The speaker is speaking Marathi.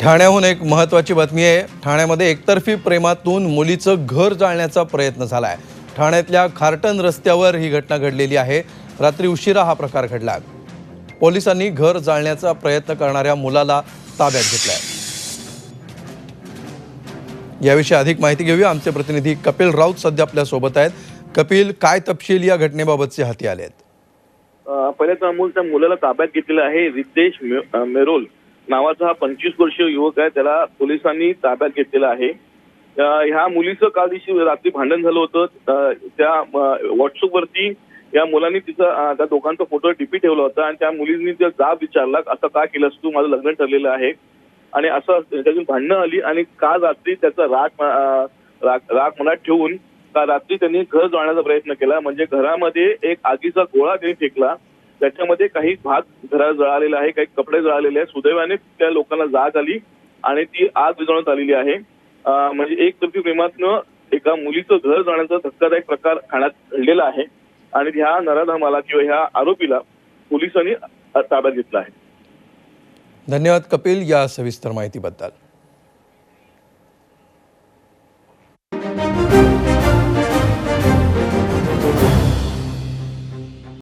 ठाण्याहून एक महत्त्वाची बातमी आहे। ठाण्यामध्ये एकतर्फी प्रेमातून मुलीचं घर जाळण्याचा प्रयत्न झाला आहे। ठाण्यातल्या खारटन रस्त्यावर ही घटना घडलेली आहे। रात्री उशिरा हा प्रकार घडला। पोलिसांनी घर जाळण्याचा प्रयत्न करणाऱ्या मुलाला ताब्यात घेतलं आहे। याविषयी अधिक माहिती घेऊया। आमचे प्रतिनिधी कपिल राऊत सध्या आपल्या सोबत आहेत। कपिल, काय तपशील या घटनेबाबतचे हाती आलेत? पहिले तर अमोलच्या मुलाला ताब्यात घेतलेलं आहे। रितेश मेरोल नावाचा हा 25 वर्षीय युवक आहे, त्याला पोलिसांनी ताब्यात घेतलेला आहे। ह्या मुलीचं काल दिवशी रात्री भांडण झालं होतं। त्या व्हॉट्सअपवरती या मुलांनी तिचा त्या दोघांचा फोटो डीपी ठेवला होता आणि त्या मुलींनी त्या जाब विचारला, असं का केलंस तू, माझं लग्न ठरलेलं आहे। आणि असं त्याची भांडणं आली आणि काल रात्री त्याचा राग मनात ठेवून काल रात्री त्यांनी घर जाळण्याचा प्रयत्न केला। म्हणजे घरामध्ये एक आगीचा गोळा त्यांनी फेकला, त्याच्यामध्ये काही भाग घरात जळालेला आहे, काही कपडे जळालेले आहेत। सुदैवाने त्या लोकांना जाग आली आणि ती आग विझवण्यात आलेली आहे। म्हणजे एकतर्फी प्रेमातनं एका मुलीचं घर जाळण्याचा धक्कादायक प्रकार ठाण्यात घडलेला आहे आणि ह्या नराधमाला किंवा ह्या आरोपीला पोलिसांनी ताब्यात घेतला आहे। धन्यवाद कपिल या सविस्तर माहितीबद्दल।